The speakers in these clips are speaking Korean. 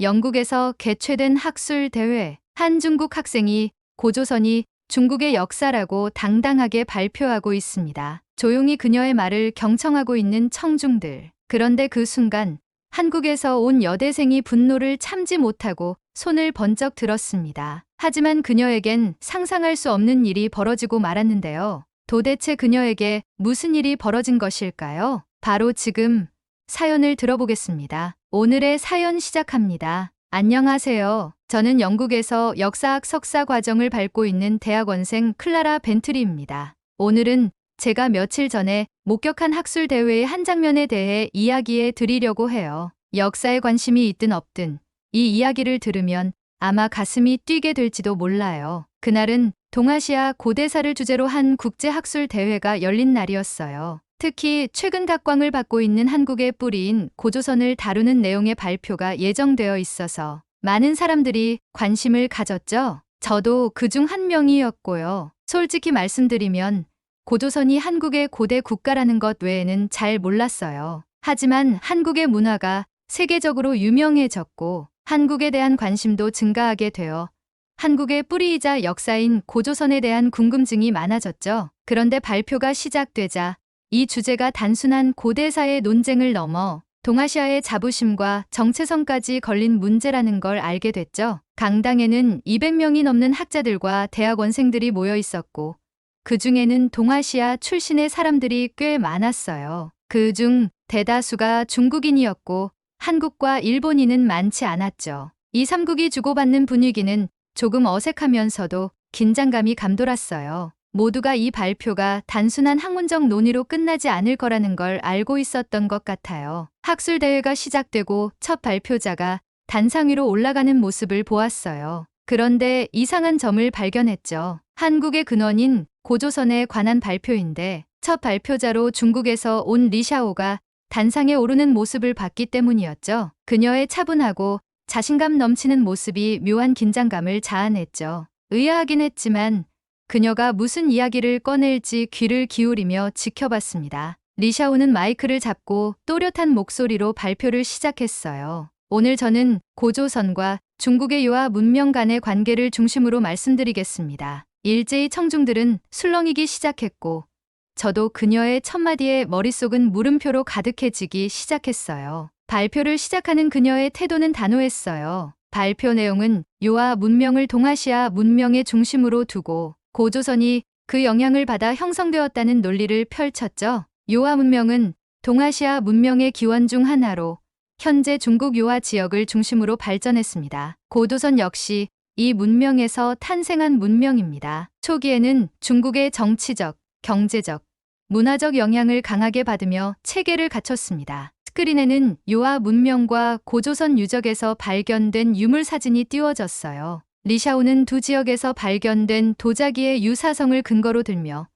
영국에서 개최된 학술 대회. 한 중국 학생이 고조선이 중국의 역사라고 당당하게 발표하고 있습니다. 조용히 그녀의 말을 경청하고 있는 청중들. 그런데 그 순간 한국에서 온 여대생이 분노를 참지 못하고 손을 번쩍 들었습니다. 하지만 그녀에겐 상상할 수 없는 일이 벌어지고 말았는데요. 도대체 그녀에게 무슨 일이 벌어진 것일까요? 바로 지금 사연을 들어보겠습니다. 오늘의 사연 시작합니다. 안녕하세요. 저는 영국에서 역사학 석사 과정을 밟고 있는 대학원생 클라라 벤트리입니다. 오늘은 제가 며칠 전에 목격한 학술 대회의 한 장면에 대해 이야기해 드리려고 해요. 역사에 관심이 있든 없든 이 이야기를 들으면 아마 가슴이 뛰게 될지도 몰라요. 그날은 동아시아 고대사를 주제로 한 국제학술 대회가 열린 날이었어요. 특히 최근 각광을 받고 있는 한국의 뿌리인 고조선을 다루는 내용의 발표가 예정되어 있어서 많은 사람들이 관심을 가졌죠. 저도 그중 한 명이었고요. 솔직히 말씀드리면 고조선이 한국의 고대 국가라는 것 외에는 잘 몰랐어요. 하지만 한국의 문화가 세계적으로 유명해졌고 한국에 대한 관심도 증가하게 되어 한국의 뿌리이자 역사인 고조선에 대한 궁금증이 많아졌죠. 그런데 발표가 시작되자 이 주제가 단순한 고대사의 논쟁을 넘어 동아시아의 자부심과 정체성까지 걸린 문제라는 걸 알게 됐죠. 강당에는 200명이 넘는 학자들과 대학원생들이 모여 있었고 그 중에는 동아시아 출신의 사람들이 꽤 많았어요. 그중 대다수가 중국인이었고 한국과 일본인은 많지 않았죠. 이 3국이 주고받는 분위기는 조금 어색하면서도 긴장감이 감돌았어요. 모두가 이 발표가 단순한 학문적 논의로 끝나지 않을 거라는 걸 알고 있었던 것 같아요. 학술 대회가 시작되고 첫 발표자가 단상 위로 올라가는 모습을 보았어요. 그런데 이상한 점을 발견했죠. 한국의 근원인 고조선에 관한 발표인데 첫 발표자로 중국에서 온 리샤오가 단상에 오르는 모습을 봤기 때문이었죠. 그녀의 차분하고 자신감 넘치는 모습이 묘한 긴장감을 자아냈죠. 의아하긴 했지만 그녀가 무슨 이야기를 꺼낼지 귀를 기울이며 지켜봤습니다. 리샤오는 마이크를 잡고 또렷한 목소리로 발표를 시작했어요. 오늘 저는 고조선과 중국의 유아 문명 간의 관계를 중심으로 말씀드리겠습니다. 일제히 청중들은 술렁이기 시작했고 저도 그녀의 첫마디에 머릿속은 물음표로 가득해지기 시작했어요. 발표를 시작하는 그녀의 태도는 단호했어요. 발표 내용은 유아 문명을 동아시아 문명의 중심으로 두고 고조선이 그 영향을 받아 형성되었다는 논리를 펼쳤죠. 유아 문명은 동아시아 문명의 기원 중 하나로 현재 중국 유아 지역을 중심으로 발전했습니다. 고조선 역시 이 문명에서 탄생한 문명입니다. 초기에는 중국의 정치적, 경제적, 문화적 영향을 강하게 받으며 체계를 갖췄습니다. 스크린에는 유아 문명과 고조선 유적에서 발견된 유물 사진이 띄워졌어요. 리샤오는 두 지역에서 발견된 도자기의 유사성을 근거로 들며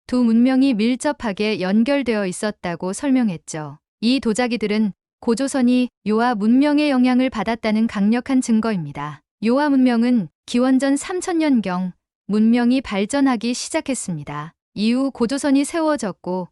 두 문명이 밀접하게 연결되어 있었다고 설명했죠. 이 도자기들은 고조선이 유아 문명의 영향을 받았다는 강력한 증거입니다. 유아 문명은 기원전 3000년경 문명이 발전하기 시작했습니다. 이후 고조선이 세워졌고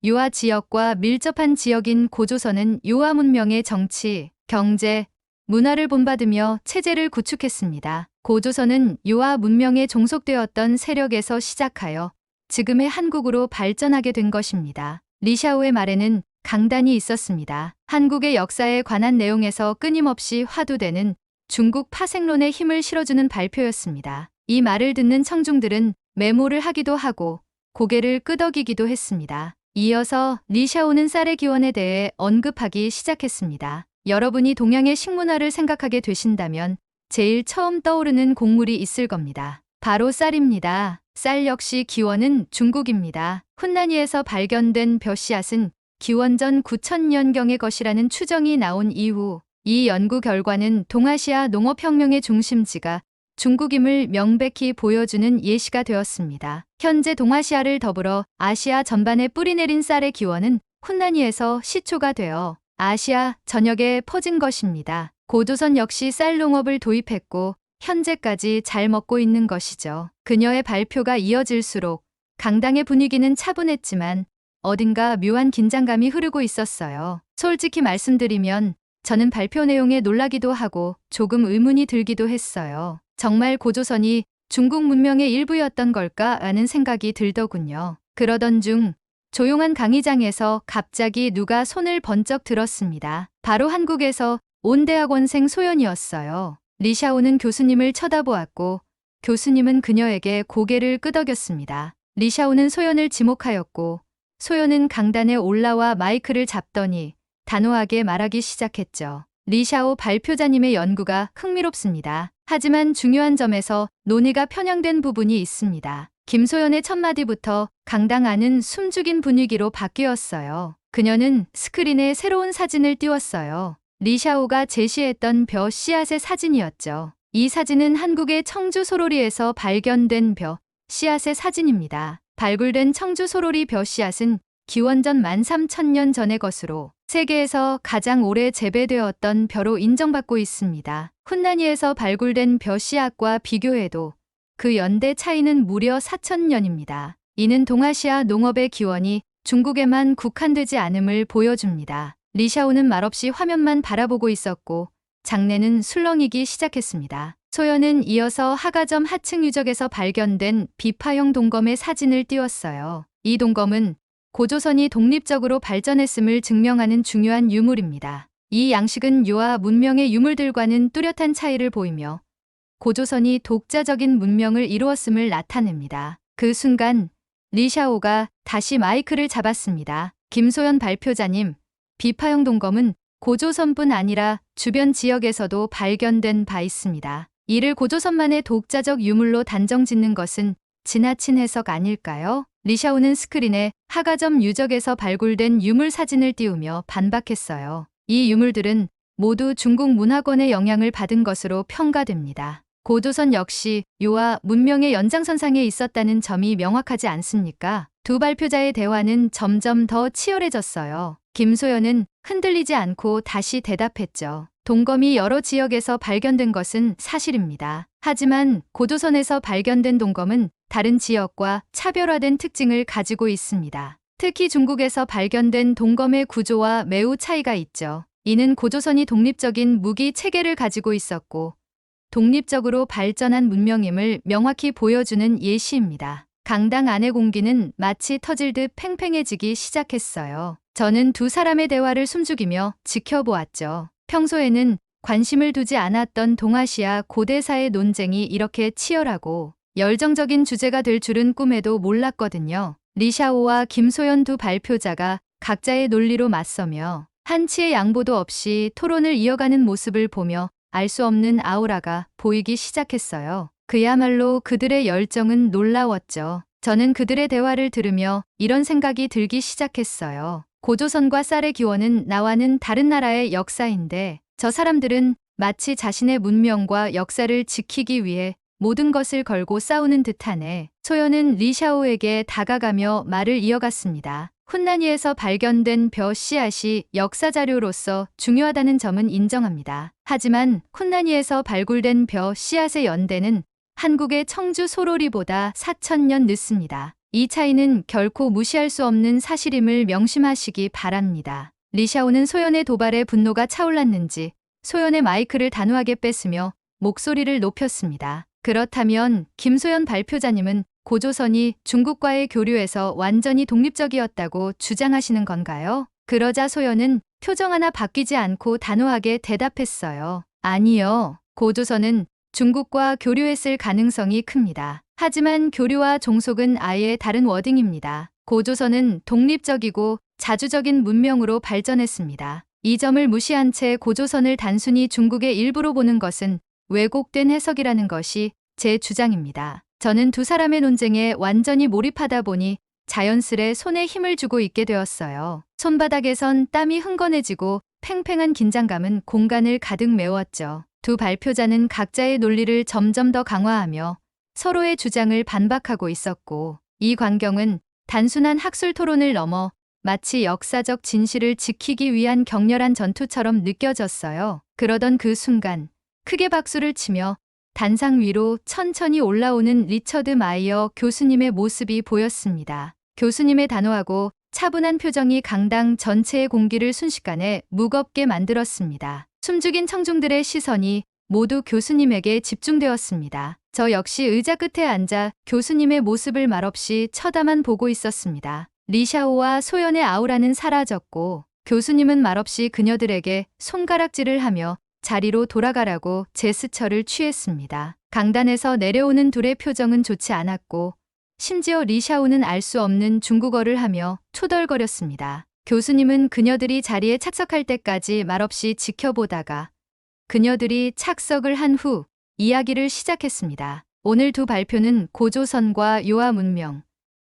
유아 지역과 밀접한 지역인 고조선은 유아 문명의 정치, 경제, 문화를 본받으며 체제를 구축했습니다. 고조선은 유아 문명에 종속되었던 세력에서 시작하여 지금의 한국으로 발전하게 된 것입니다. 리샤오의 말에는 강단이 있었습니다. 한국의 역사에 관한 내용에서 끊임없이 화두되는 중국 파생론의 힘을 실어주는 발표였습니다. 이 말을 듣는 청중들은 메모를 하기도 하고 고개를 끄덕이기도 했습니다. 이어서 리샤오는 쌀의 기원에 대해 언급하기 시작했습니다. 여러분이 동양의 식문화를 생각하게 되신다면 제일 처음 떠오르는 곡물이 있을 겁니다. 바로 쌀입니다. 쌀 역시 기원은 중국입니다. 훈난이에서 발견된 벼씨앗은 기원전 9000년경의 것이라는 추정이 나온 이후 이 연구 결과는 동아시아 농업혁명의 중심지가 중국임을 명백히 보여주는 예시가 되었습니다. 현재 동아시아를 더불어 아시아 전반에 뿌리내린 쌀의 기원은 훈난이에서 시초가 되어 아시아 전역에 퍼진 것입니다. 고조선 역시 쌀 농업을 도입했고 현재까지 잘 먹고 있는 것이죠. 그녀의 발표가 이어질수록 강당의 분위기는 차분했지만 어딘가 묘한 긴장감이 흐르고 있었어요. 솔직히 말씀드리면 저는 발표 내용에 놀라기도 하고 조금 의문이 들기도 했어요. 정말 고조선이 중국 문명의 일부였던 걸까 하는 생각이 들더군요. 그러던 중 조용한 강의장에서 갑자기 누가 손을 번쩍 들었습니다. 바로 한국에서 온 대학원생 소연이었어요. 리샤오는 교수님을 쳐다보았고 교수님은 그녀에게 고개를 끄덕였습니다. 리샤오는 소연을 지목하였고 소연은 강단에 올라와 마이크를 잡더니 단호하게 말하기 시작했죠. 리샤오 발표자님의 연구가 흥미롭습니다. 하지만 중요한 점에서 논의가 편향된 부분이 있습니다. 김소연의 첫 마디부터 강당 안은 숨죽인 분위기로 바뀌었어요. 그녀는 스크린에 새로운 사진을 띄웠어요. 리샤오가 제시했던 벼 씨앗의 사진이었죠. 이 사진은 한국의 청주 소로리에서 발견된 벼 씨앗의 사진입니다. 발굴된 청주 소로리 벼 씨앗은 기원전 13,000년 전의 것으로 세계에서 가장 오래 재배되었던 벼로 인정받고 있습니다. 훈난이에서 발굴된 벼 씨앗과 비교해도 그 연대 차이는 무려 4,000년입니다. 이는 동아시아 농업의 기원이 중국에만 국한되지 않음을 보여줍니다. 리샤오는 말없이 화면만 바라보고 있었고 장내는 술렁이기 시작했습니다. 소연은 이어서 하가점 하층 유적에서 발견된 비파형 동검의 사진을 띄웠어요. 이 동검은 고조선이 독립적으로 발전했음을 증명하는 중요한 유물입니다. 이 양식은 유아 문명의 유물들과는 뚜렷한 차이를 보이며 고조선이 독자적인 문명을 이루었음을 나타냅니다. 그 순간 리샤오가 다시 마이크를 잡았습니다. 김소연 발표자님, 비파형 동검은 고조선뿐 아니라 주변 지역에서도 발견된 바 있습니다. 이를 고조선만의 독자적 유물로 단정짓는 것은 지나친 해석 아닐까요? 리샤오는 스크린에 하가점 유적에서 발굴된 유물 사진을 띄우며 반박했어요. 이 유물들은 모두 중국 문화권의 영향을 받은 것으로 평가됩니다. 고조선 역시 유아 문명의 연장선상에 있었다는 점이 명확하지 않습니까? 두 발표자의 대화는 점점 더 치열해졌어요. 김소연은 흔들리지 않고 다시 대답했죠. 동검이 여러 지역에서 발견된 것은 사실입니다. 하지만 고조선에서 발견된 동검은 다른 지역과 차별화된 특징을 가지고 있습니다. 특히 중국에서 발견된 동검의 구조와 매우 차이가 있죠. 이는 고조선이 독립적인 무기 체계를 가지고 있었고 독립적으로 발전한 문명임을 명확히 보여주는 예시입니다. 강당 안의 공기는 마치 터질 듯 팽팽해지기 시작했어요. 저는 두 사람의 대화를 숨죽이며 지켜보았죠. 평소에는 관심을 두지 않았던 동아시아 고대사의 논쟁이 이렇게 치열하고 열정적인 주제가 될 줄은 꿈에도 몰랐거든요. 리샤오와 김소연 두 발표자가 각자의 논리로 맞서며 한치의 양보도 없이 토론을 이어가는 모습을 보며 알 수 없는 아우라가 보이기 시작했어요. 그야말로 그들의 열정은 놀라웠죠. 저는 그들의 대화를 들으며 이런 생각이 들기 시작했어요. 고조선과 쌀의 기원은 나와는 다른 나라의 역사인데 저 사람들은 마치 자신의 문명과 역사를 지키기 위해 모든 것을 걸고 싸우는 듯하네. 소연은 리샤오에게 다가가며 말을 이어갔습니다. 훈난이에서 발견된 벼 씨앗이 역사 자료로서 중요하다는 점은 인정합니다. 하지만 훈난이에서 발굴된 벼 씨앗의 연대는 한국의 청주 소로리보다 4,000년 늦습니다. 이 차이는 결코 무시할 수 없는 사실임을 명심하시기 바랍니다. 리샤오는 소연의 도발에 분노가 차올랐는지 소연의 마이크를 단호하게 뺐으며 목소리를 높였습니다. 그렇다면 김소연 발표자님은 고조선이 중국과의 교류에서 완전히 독립적이었다고 주장하시는 건가요? 그러자 소연은 표정 하나 바뀌지 않고 단호하게 대답했어요. 아니요. 고조선은 중국과 교류했을 가능성이 큽니다. 하지만 교류와 종속은 아예 다른 워딩입니다. 고조선은 독립적이고 자주적인 문명으로 발전했습니다. 이 점을 무시한 채 고조선을 단순히 중국의 일부로 보는 것은 왜곡된 해석이라는 것이 제 주장입니다. 저는 두 사람의 논쟁에 완전히 몰입하다 보니 자연스레 손에 힘을 주고 있게 되었어요. 손바닥에선 땀이 흥건해지고 팽팽한 긴장감은 공간을 가득 메웠죠. 두 발표자는 각자의 논리를 점점 더 강화하며 서로의 주장을 반박하고 있었고 이 광경은 단순한 학술 토론을 넘어 마치 역사적 진실을 지키기 위한 격렬한 전투처럼 느껴졌어요. 그러던 그 순간 크게 박수를 치며 단상 위로 천천히 올라오는 리처드 마이어 교수님의 모습이 보였습니다. 교수님의 단호하고 차분한 표정이 강당 전체의 공기를 순식간에 무겁게 만들었습니다. 숨죽인 청중들의 시선이 모두 교수님에게 집중되었습니다. 저 역시 의자 끝에 앉아 교수님의 모습을 말없이 쳐다만 보고 있었습니다. 리샤오와 소연의 아우라는 사라졌고 교수님은 말없이 그녀들에게 손가락질을 하며 자리로 돌아가라고 제스처를 취했습니다. 강단에서 내려오는 둘의 표정은 좋지 않았고 심지어 리샤오는 알 수 없는 중국어를 하며 투덜거렸습니다. 교수님은 그녀들이 자리에 착석할 때까지 말없이 지켜보다가 그녀들이 착석을 한 후 이야기를 시작했습니다. 오늘 두 발표는 고조선과 요하 문명,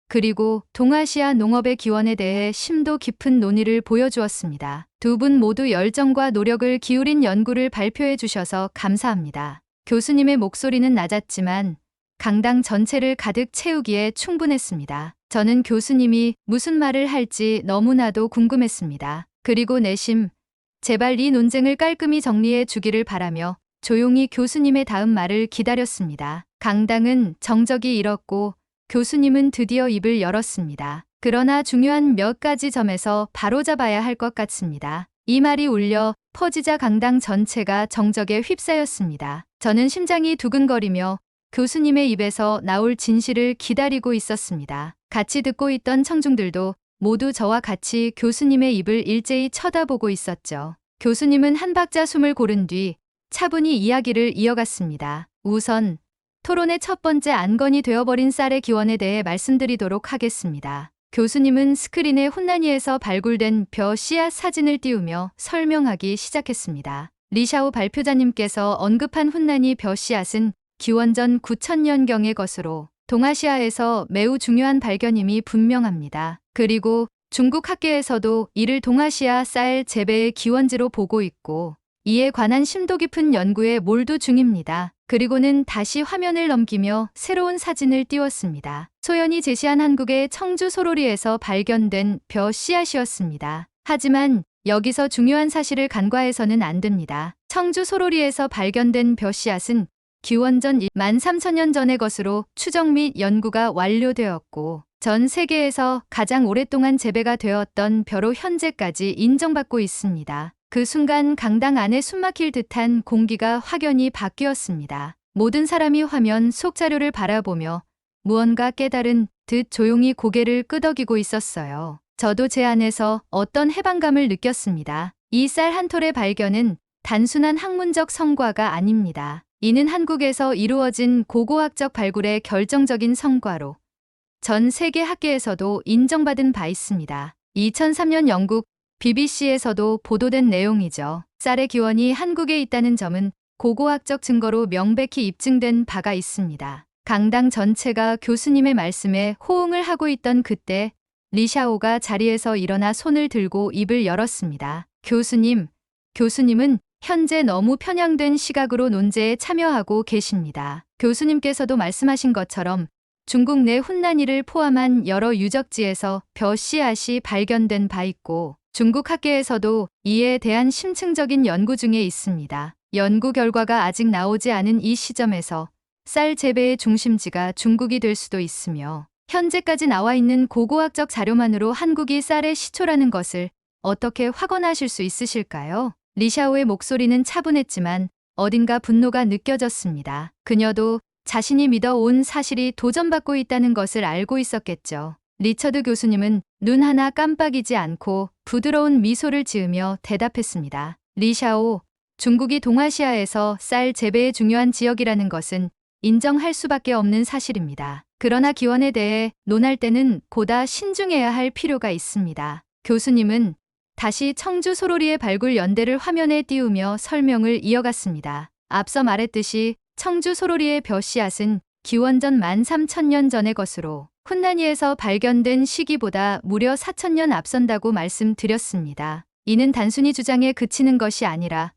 그리고 동아시아 농업의 기원에 대해 심도 깊은 논의를 보여주었습니다. 두 분 모두 열정과 노력을 기울인 연구를 발표해 주셔서 감사합니다. 교수님의 목소리는 낮았지만 강당 전체를 가득 채우기에 충분했습니다. 저는 교수님이 무슨 말을 할지 너무나도 궁금했습니다. 그리고 내심 제발 이 논쟁을 깔끔히 정리해 주기를 바라며 조용히 교수님의 다음 말을 기다렸습니다. 강당은 정적이 일었고 교수님은 드디어 입을 열었습니다. 그러나 중요한 몇 가지 점에서 바로잡아야 할 것 같습니다. 이 말이 울려 퍼지자 강당 전체가 정적에 휩싸였습니다. 저는 심장이 두근거리며 교수님의 입에서 나올 진실을 기다리고 있었습니다. 같이 듣고 있던 청중들도 모두 저와 같이 교수님의 입을 일제히 쳐다보고 있었죠. 교수님은 한 박자 숨을 고른 뒤 차분히 이야기를 이어갔습니다. 우선 토론의 첫 번째 안건이 되어버린 쌀의 기원에 대해 말씀드리도록 하겠습니다. 교수님은 스크린에 혼란이에서 발굴된 벼 씨앗 사진을 띄우며 설명하기 시작했습니다. 리샤오 발표자님께서 언급한 혼란이 벼 씨앗은 기원전 9000년경의 것으로 동아시아에서 매우 중요한 발견임이 분명합니다. 그리고 중국 학계에서도 이를 동아시아 쌀 재배의 기원지로 보고 있고 이에 관한 심도 깊은 연구에 몰두 중입니다. 그리고는 다시 화면을 넘기며 새로운 사진을 띄웠습니다. 소연이 제시한 한국의 청주 소로리에서 발견된 벼 씨앗이었습니다. 하지만 여기서 중요한 사실을 간과해서는 안 됩니다. 청주 소로리에서 발견된 벼 씨앗은 기원전 13,000년 전의 것으로 추적 및 연구가 완료되었고 전 세계에서 가장 오랫동안 재배가 되었던 벼로 현재까지 인정받고 있습니다. 그 순간 강당 안에 숨막힐 듯한 공기가 확연히 바뀌었습니다. 모든 사람이 화면 속 자료를 바라보며 무언가 깨달은 듯 조용히 고개를 끄덕이고 있었어요. 저도 제 안에서 어떤 해방감을 느꼈습니다. 이 쌀 한 톨의 발견은 단순한 학문적 성과가 아닙니다. 이는 한국에서 이루어진 고고학적 발굴의 결정적인 성과로 전 세계 학계에서도 인정받은 바 있습니다. 2003년 영국 BBC에서도 보도된 내용이죠. 쌀의 기원이 한국에 있다는 점은 고고학적 증거로 명백히 입증된 바가 있습니다. 강당 전체가 교수님의 말씀에 호응을 하고 있던 그때 리샤오가 자리에서 일어나 손을 들고 입을 열었습니다. 교수님은 현재 너무 편향된 시각으로 논제에 참여하고 계십니다. 교수님께서도 말씀하신 것처럼 중국 내 훈난이를 포함한 여러 유적지에서 벼 씨앗이 발견된 바 있고 중국 학계에서도 이에 대한 심층적인 연구 중에 있습니다. 연구 결과가 아직 나오지 않은 이 시점에서 쌀 재배의 중심지가 중국이 될 수도 있으며 현재까지 나와 있는 고고학적 자료만으로 한국이 쌀의 시초라는 것을 어떻게 확언하실 수 있으실까요? 리샤오의 목소리는 차분했지만 어딘가 분노가 느껴졌습니다. 그녀도 자신이 믿어온 사실이 도전받고 있다는 것을 알고 있었겠죠. 리처드 교수님은 눈 하나 깜빡이지 않고 부드러운 미소를 지으며 대답했습니다. 리샤오, 중국이 동아시아에서 쌀 재배의 중요한 지역이라는 것은 인정할 수밖에 없는 사실입니다. 그러나 기원에 대해 논할 때는 보다 신중해야 할 필요가 있습니다. 교수님은 다시 청주 소로리의 발굴 연대를 화면에 띄우며 설명을 이어갔습니다. 앞서 말했듯이 청주 소로리의 벼 씨앗은 기원전 13,000년 전의 것으로 훈난이에서 발견된 시기보다 무려 4,000년 앞선다고 말씀드렸습니다. 이는 단순히 주장에 그치는 것이 아니라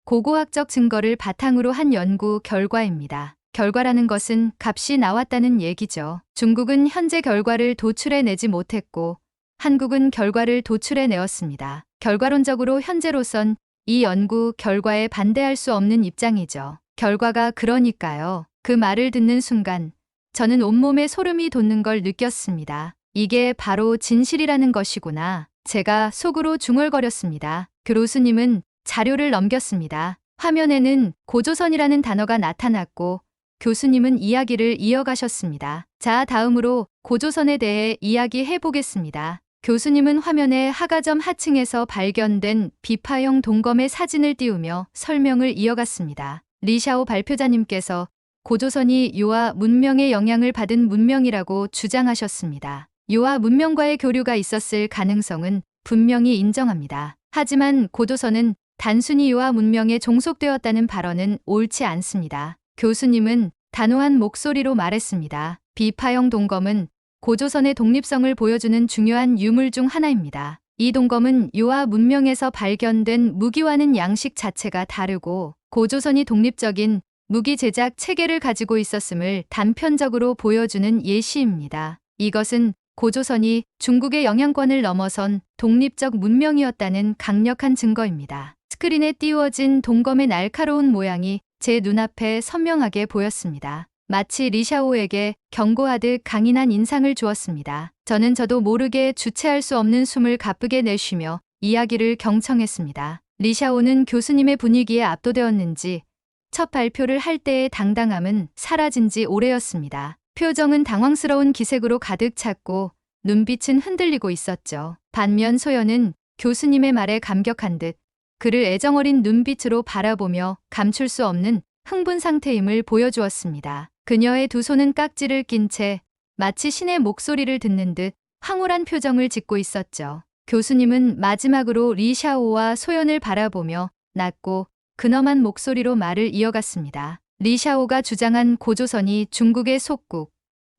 고고학적 증거를 바탕으로 한 연구 결과입니다. 결과라는 것은 값이 나왔다는 얘기죠. 중국은 현재 결과를 도출해내지 못했고 한국은 결과를 도출해내었습니다. 결과론적으로 현재로선 이 연구 결과에 반대할 수 없는 입장이죠. 결과가 그러니까요. 그 말을 듣는 순간 저는 온몸에 소름이 돋는 걸 느꼈습니다. 이게 바로 진실이라는 것이구나. 제가 속으로 중얼거렸습니다. 교수님은 자료를 넘겼습니다. 화면에는 고조선이라는 단어가 나타났고 교수님은 이야기를 이어가셨습니다. 자, 다음으로 고조선에 대해 이야기해 보겠습니다. 교수님은 화면에 하가점 하층에서 발견된 비파형 동검의 사진을 띄우며 설명을 이어갔습니다. 리샤오 발표자님께서 고조선이 요하 문명의 영향을 받은 문명이라고 주장하셨습니다. 요하 문명과의 교류가 있었을 가능성은 분명히 인정합니다. 하지만 고조선은 단순히 요하 문명에 종속되었다는 발언은 옳지 않습니다. 교수님은 단호한 목소리로 말했습니다. 비파형 동검은 고조선의 독립성을 보여주는 중요한 유물 중 하나입니다. 이 동검은 요하 문명에서 발견된 무기와는 양식 자체가 다르고 고조선이 독립적인 무기 제작 체계를 가지고 있었음을 단편적으로 보여주는 예시입니다. 이것은 고조선이 중국의 영향권을 넘어선 독립적 문명이었다는 강력한 증거입니다. 스크린에 띄워진 동검의 날카로운 모양이 제 눈앞에 선명하게 보였습니다. 마치 리샤오에게 경고하듯 강인한 인상을 주었습니다. 저도 모르게 주체할 수 없는 숨을 가쁘게 내쉬며 이야기를 경청했습니다. 리샤오는 교수님의 분위기에 압도되었는지 첫 발표를 할 때의 당당함은 사라진 지 오래였습니다. 표정은 당황스러운 기색으로 가득 찼고 눈빛은 흔들리고 있었죠. 반면 소연은 교수님의 말에 감격한 듯 그를 애정어린 눈빛으로 바라보며 감출 수 없는 흥분 상태임을 보여주었습니다. 그녀의 두 손은 깍지를 낀 채 마치 신의 목소리를 듣는 듯 황홀한 표정을 짓고 있었죠. 교수님은 마지막으로 리샤오와 소연을 바라보며 낮고 근엄한 목소리로 말을 이어갔습니다. 리샤오가 주장한 고조선이 중국의 속국,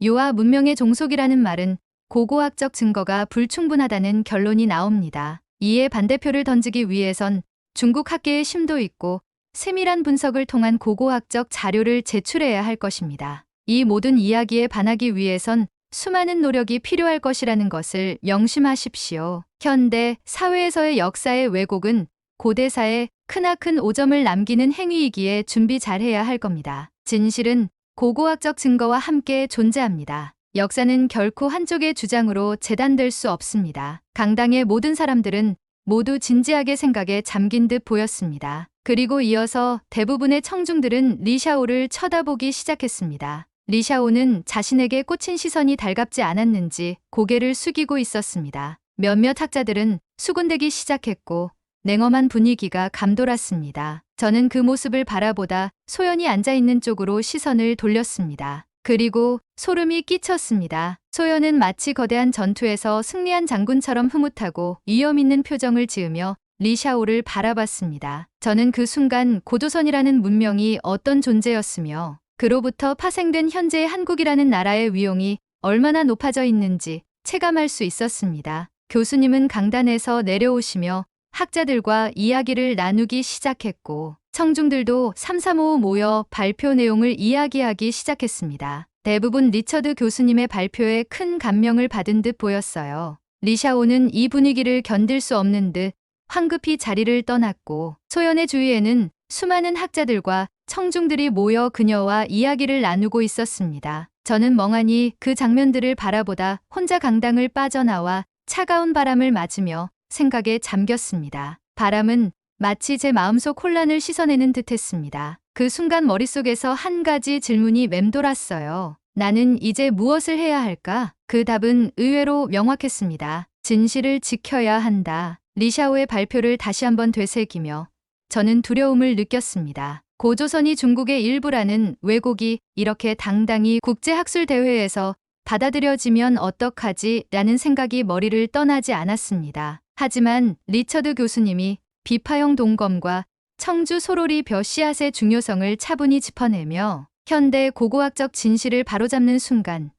요하 문명의 종속이라는 말은 고고학적 증거가 불충분하다는 결론이 나옵니다. 이에 반대표를 던지기 위해선 중국 학계의 심도 있고 세밀한 분석을 통한 고고학적 자료를 제출해야 할 것입니다. 이 모든 이야기에 반하기 위해선 수많은 노력이 필요할 것이라는 것을 명심하십시오. 현대 사회에서의 역사의 왜곡은 고대사에 크나큰 오점을 남기는 행위이기에 준비 잘해야 할 겁니다. 진실은 고고학적 증거와 함께 존재합니다. 역사는 결코 한쪽의 주장으로 재단될 수 없습니다. 강당의 모든 사람들은 모두 진지하게 생각에 잠긴 듯 보였습니다. 그리고 이어서 대부분의 청중들은 리샤오를 쳐다보기 시작했습니다. 리샤오는 자신에게 꽂힌 시선이 달갑지 않았는지 고개를 숙이고 있었습니다. 몇몇 학자들은 수군대기 시작했고 냉엄한 분위기가 감돌았습니다. 저는 그 모습을 바라보다 소연이 앉아있는 쪽으로 시선을 돌렸습니다. 그리고 소름이 끼쳤습니다. 소연은 마치 거대한 전투에서 승리한 장군처럼 흐뭇하고 위험 있는 표정을 지으며 리샤오를 바라봤습니다. 저는 그 순간 고조선이라는 문명이 어떤 존재였으며 그로부터 파생된 현재의 한국이라는 나라의 위용이 얼마나 높아져 있는지 체감할 수 있었습니다. 교수님은 강단에서 내려오시며 학자들과 이야기를 나누기 시작했고 청중들도 삼삼오오 모여 발표 내용을 이야기하기 시작했습니다. 대부분 리처드 교수님의 발표에 큰 감명을 받은 듯 보였어요. 리샤오는 이 분위기를 견딜 수 없는 듯 황급히 자리를 떠났고 소연의 주위에는 수많은 학자들과 청중들이 모여 그녀와 이야기를 나누고 있었습니다. 저는 멍하니 그 장면들을 바라보다 혼자 강당을 빠져나와 차가운 바람을 맞으며 생각에 잠겼습니다. 바람은 마치 제 마음속 혼란을 씻어내는 듯했습니다. 그 순간 머릿속에서 한 가지 질문이 맴돌았어요. 나는 이제 무엇을 해야 할까? 그 답은 의외로 명확했습니다. 진실을 지켜야 한다. 리샤오의 발표를 다시 한번 되새기며 저는 두려움을 느꼈습니다. 고조선이 중국의 일부라는 왜곡이 이렇게 당당히 국제학술대회에서 받아들여지면 어떡하지? 라는 생각이 머리를 떠나지 않았습니다. 하지만 리처드 교수님이 비파형 동검과 청주 소로리 벼 씨앗의 중요성을 차분히 짚어내며 현대 고고학적 진실을 바로잡는 순간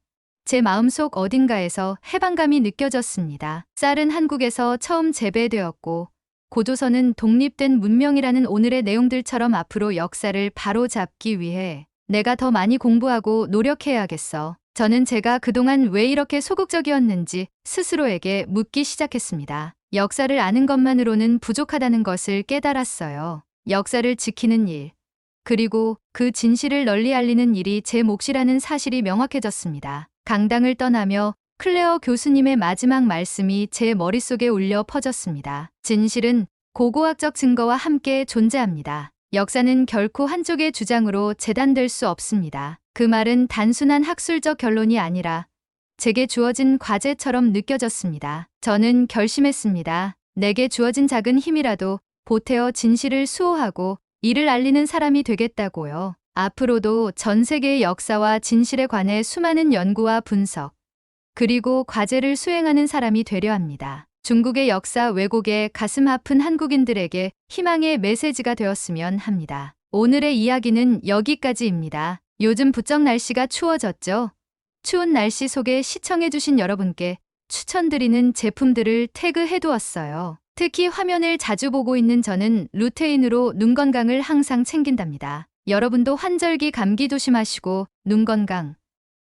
제 마음속 어딘가에서 해방감이 느껴졌습니다. 쌀은 한국에서 처음 재배되었고 고조선은 독립된 문명이라는 오늘의 내용들처럼 앞으로 역사를 바로잡기 위해 내가 더 많이 공부하고 노력해야겠어. 저는 제가 그동안 왜 이렇게 소극적이었는지 스스로에게 묻기 시작했습니다. 역사를 아는 것만으로는 부족하다는 것을 깨달았어요. 역사를 지키는 일, 그리고 그 진실을 널리 알리는 일이 제 몫이라는 사실이 명확해졌습니다. 강당을 떠나며 클레어 교수님의 마지막 말씀이 제 머릿속에 울려 퍼졌습니다. 진실은 고고학적 증거와 함께 존재합니다. 역사는 결코 한쪽의 주장으로 재단될 수 없습니다. 그 말은 단순한 학술적 결론이 아니라 제게 주어진 과제처럼 느껴졌습니다. 저는 결심했습니다. 내게 주어진 작은 힘이라도 보태어 진실을 수호하고 이를 알리는 사람이 되겠다고요. 앞으로도 전 세계의 역사와 진실에 관해 수많은 연구와 분석, 그리고 과제를 수행하는 사람이 되려 합니다. 중국의 역사 왜곡에 가슴 아픈 한국인들에게 희망의 메시지가 되었으면 합니다. 오늘의 이야기는 여기까지입니다. 요즘 부쩍 날씨가 추워졌죠? 추운 날씨 속에 시청해주신 여러분께 추천드리는 제품들을 태그해두었어요. 특히 화면을 자주 보고 있는 저는 루테인으로 눈 건강을 항상 챙긴답니다. 여러분도 환절기 감기 조심하시고 눈 건강,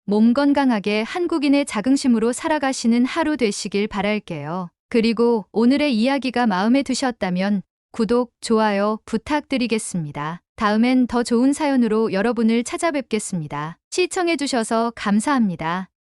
몸 건강하게 한국인의 자긍심으로 살아가시는 하루 되시길 바랄게요. 그리고 오늘의 이야기가 마음에 드셨다면 구독, 좋아요 부탁드리겠습니다. 다음엔 더 좋은 사연으로 여러분을 찾아뵙겠습니다. 시청해주셔서 감사합니다.